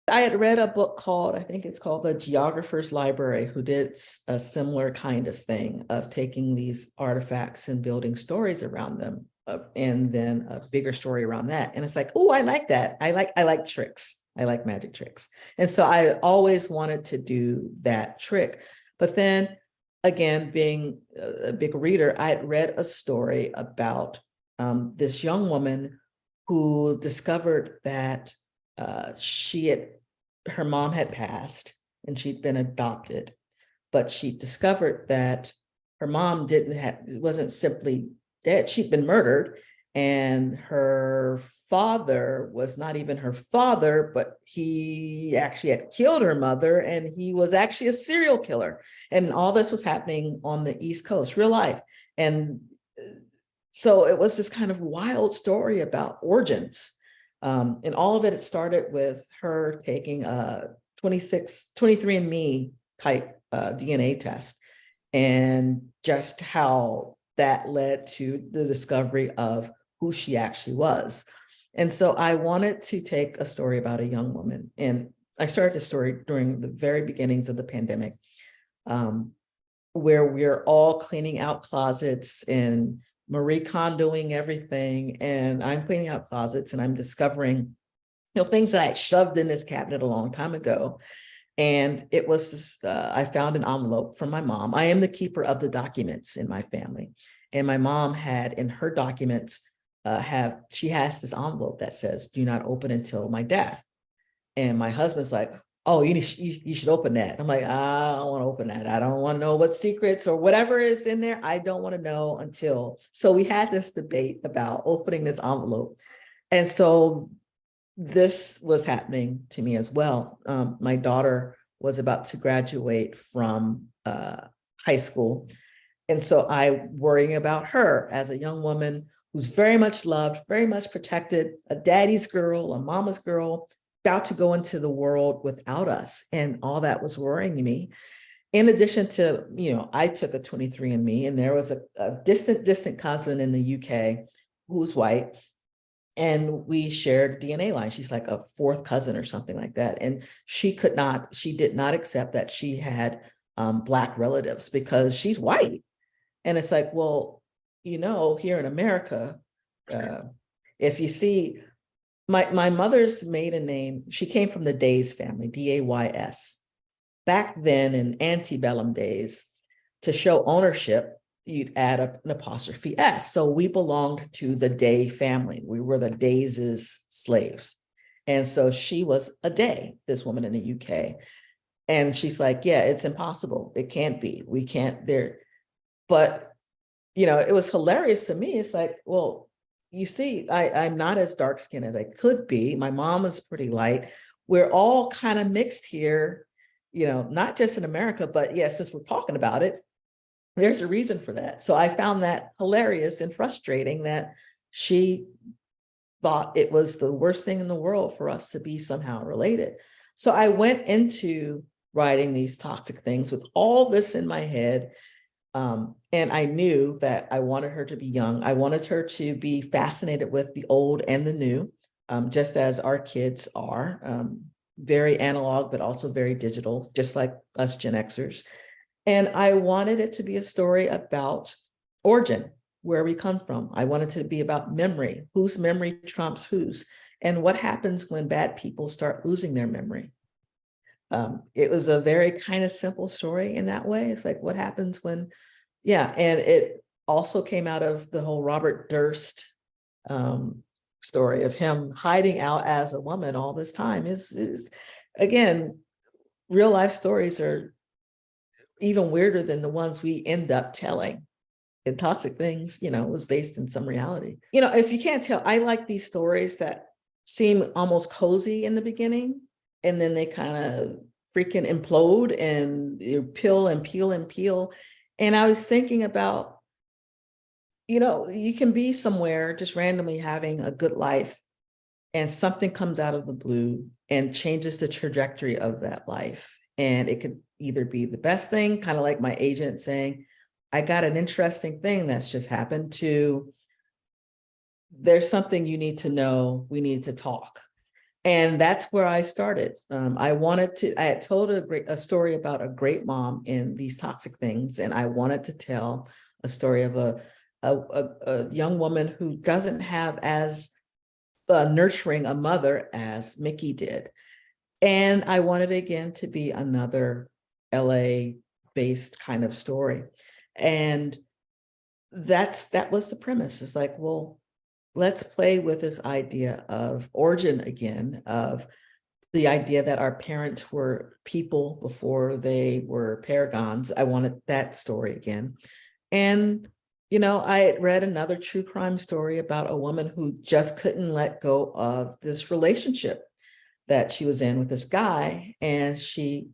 I had read a book called, I think it's called The Geographer's Library, who did a similar kind of thing of taking these artifacts and building stories around them, and then a bigger story around that. And it's like, oh, I like that. I like tricks. I like magic tricks. And so I always wanted to do that trick. But then again, being a big reader, I had read a story about this young woman who discovered that her mom had passed and she'd been adopted, but she discovered that her mom wasn't simply dead, she'd been murdered. And her father was not even her father, but he actually had killed her mother, and he was actually a serial killer. And all this was happening on the East Coast, real life. And so it was this kind of wild story about origins. And all of it started with her taking a 23andMe type DNA test, and just how that led to the discovery of who she actually was. And so I wanted to take a story about a young woman. And I started the story during the very beginnings of the pandemic, where we're all cleaning out closets and Marie Kondoing everything. And I'm cleaning out closets and I'm discovering, things that I shoved in this cabinet a long time ago. And it was this, I found an envelope from my mom. I am the keeper of the documents in my family. And my mom had in her documents, she has this envelope that says, do not open until my death. And my husband's like, oh, you should open that. I'm like, I don't want to open that. I don't want to know what secrets or whatever is in there. I don't want to know until. So we had this debate about opening this envelope. And so this was happening to me as well. My daughter was about to graduate from high school. And so I worrying about her as a young woman who's very much loved, very much protected, a daddy's girl, a mama's girl, about to go into the world without us. And all that was worrying me. In addition to, I took a 23andMe, and there was a distant cousin in the UK who's white. And we shared DNA line. She's like a fourth cousin or something like that. And she did not accept that she had Black relatives because she's white. And it's like, well, here in America, if you see, my mother's maiden name, she came from the Days family, D-A-Y-S. Back then in antebellum days, to show ownership, you'd add up an apostrophe S. So we belonged to the Day family. We were the Days' slaves. And so she was a Day, this woman in the UK. And she's like, yeah, it's impossible. It can't be. We can't there. But, it was hilarious to me. It's like, well, you see, I'm not as dark skinned as I could be. My mom is pretty light. We're all kind of mixed here, not just in America, but since we're talking about it, there's a reason for that. So I found that hilarious and frustrating that she thought it was the worst thing in the world for us to be somehow related. So I went into writing these toxic things with all this in my head. And I knew that I wanted her to be young. I wanted her to be fascinated with the old and the new, just as our kids are, very analog, but also very digital, just like us Gen Xers. And I wanted it to be a story about origin, where we come from. I wanted it to be about memory, whose memory trumps whose, and what happens when bad people start losing their memory. It was a very kind of simple story in that way. It's like, what happens when, and it also came out of the whole Robert Durst story of him hiding out as a woman all this time. Is again, real life stories are even weirder than the ones we end up telling. And Toxic Things, was based in some reality. If you can't tell, I like these stories that seem almost cozy in the beginning, and then they kind of freaking implode and peel and peel and peel. And I was thinking about, you can be somewhere just randomly having a good life, and something comes out of the blue and changes the trajectory of that life. And it could either be the best thing, kind of like my agent saying, I got an interesting thing that's just happened, to there's something you need to know, we need to talk. And that's where I started. I had told a story about a great mom in These Toxic Things, and I wanted to tell a story of a young woman who doesn't have as nurturing a mother as Mickey did. And I wanted again to be another LA based kind of story. And that was the premise. It's like, well, let's play with this idea of origin again, of the idea that our parents were people before they were paragons. I wanted that story again. And, I had read another true crime story about a woman who just couldn't let go of this relationship that she was in with this guy. And she,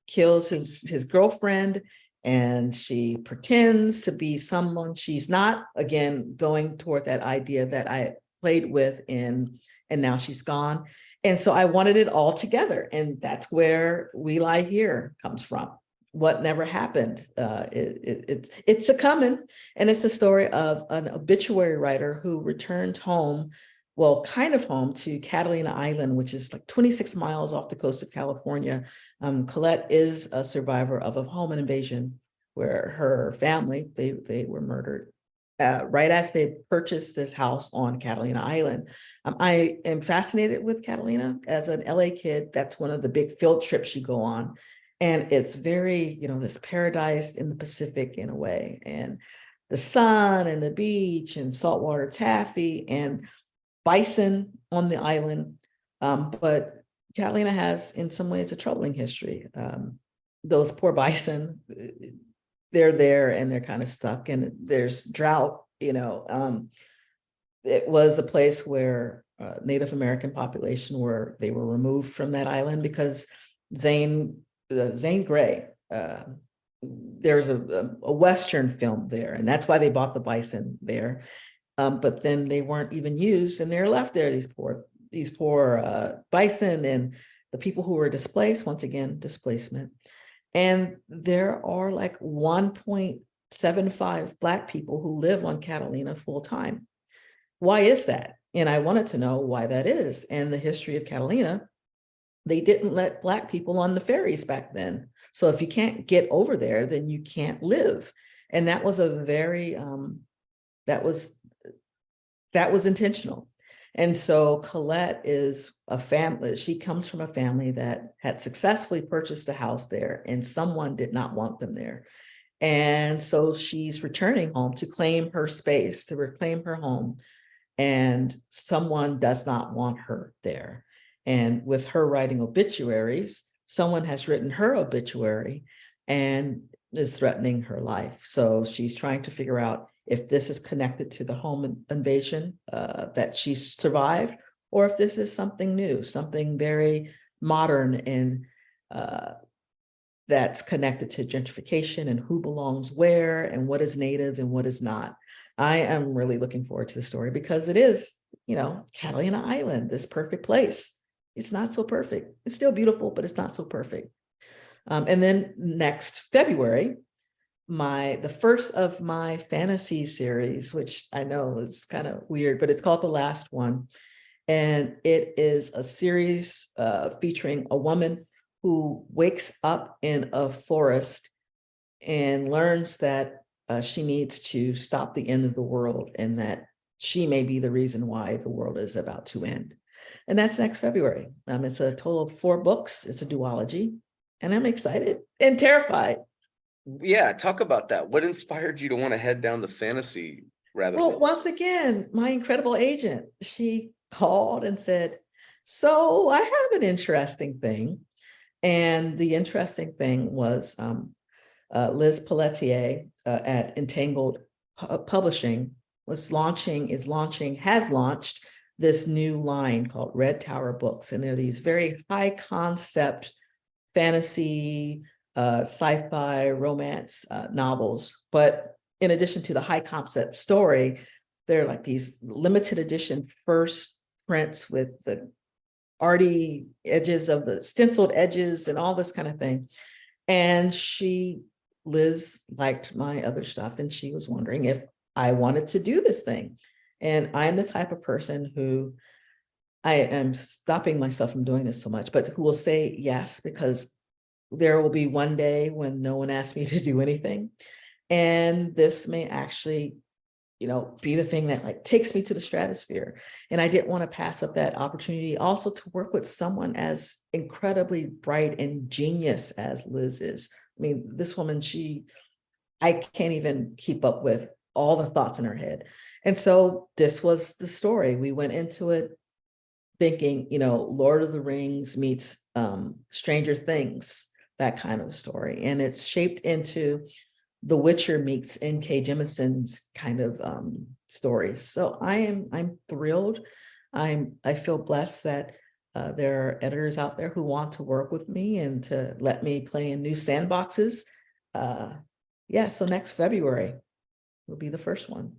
kills his girlfriend, and she pretends to be someone she's not, again, going toward that idea that I played with in And Now She's Gone. And so I wanted it all together. And that's where We Lie Here comes from. What never happened. It's a coming. And it's a story of an obituary writer who returns home, well, kind of home, to Catalina Island, which is like 26 miles off the coast of California. Colette is a survivor of a home invasion where her family, they were murdered right as they purchased this house on Catalina Island. I am fascinated with Catalina. As an LA kid, that's one of the big field trips you go on. And it's very, this paradise in the Pacific in a way. And the sun and the beach and saltwater taffy and bison on the island. But Catalina has, in some ways, a troubling history. Those poor bison, they're there and they're kind of stuck, and there's drought. It was a place where Native American population they were removed from that island because Zane Grey, there's a Western film there, and that's why they bought the bison there. But then they weren't even used, and they're left there, these poor bison and the people who were displaced, once again, displacement. And there are like 1.75 Black people who live on Catalina full time. Why is that? And I wanted to know why that is. And the history of Catalina, they didn't let Black people on the ferries back then. So if you can't get over there, then you can't live. And that was a very, that was intentional. And so Colette is a family. She comes from a family that had successfully purchased a house there, and someone did not want them there. And so she's returning home to claim her space, to reclaim her home. And someone does not want her there. And with her writing obituaries, someone has written her obituary and is threatening her life. So she's trying to figure out if this is connected to the home invasion that she survived, or if this is something new, something very modern and that's connected to gentrification and who belongs where and what is native and what is not. I am really looking forward to the story because it is, Catalina Island, this perfect place. It's not so perfect. It's still beautiful, but it's not so perfect. And then next February, the first of my fantasy series, which I know is kind of weird, but it's called The Last One. And it is a series featuring a woman who wakes up in a forest and learns that she needs to stop the end of the world, and that she may be the reason why the world is about to end. And that's next February. It's a total of 4 books. It's a duology, and I'm excited and terrified. Yeah, talk about that. What inspired you to want to head down the fantasy rabbit hole? Well, once again, my incredible agent, she called and said, so I have an interesting thing. And the interesting thing was Liz Pelletier at Entangled Publishing has launched this new line called Red Tower Books. And they're these very high concept fantasy, sci-fi, romance novels. But in addition to the high concept story, they're like these limited edition first prints with the arty edges of the stenciled edges and all this kind of thing. And Liz liked my other stuff, and she was wondering if I wanted to do this thing. And I'm the type of person who I am stopping myself from doing this so much, but who will say yes, because there will be one day when no one asks me to do anything. And this may actually, be the thing that like takes me to the stratosphere. And I didn't want to pass up that opportunity also to work with someone as incredibly bright and genius as Liz is. I mean, this woman, I can't even keep up with all the thoughts in her head. And so this was the story. We went into it thinking, Lord of the Rings meets Stranger Things, that kind of story. And it's shaped into The Witcher meets N.K. Jemison's kind of stories. So I'm thrilled. I feel blessed that there are editors out there who want to work with me and to let me play in new sandboxes. Yeah, so next February will be the first one.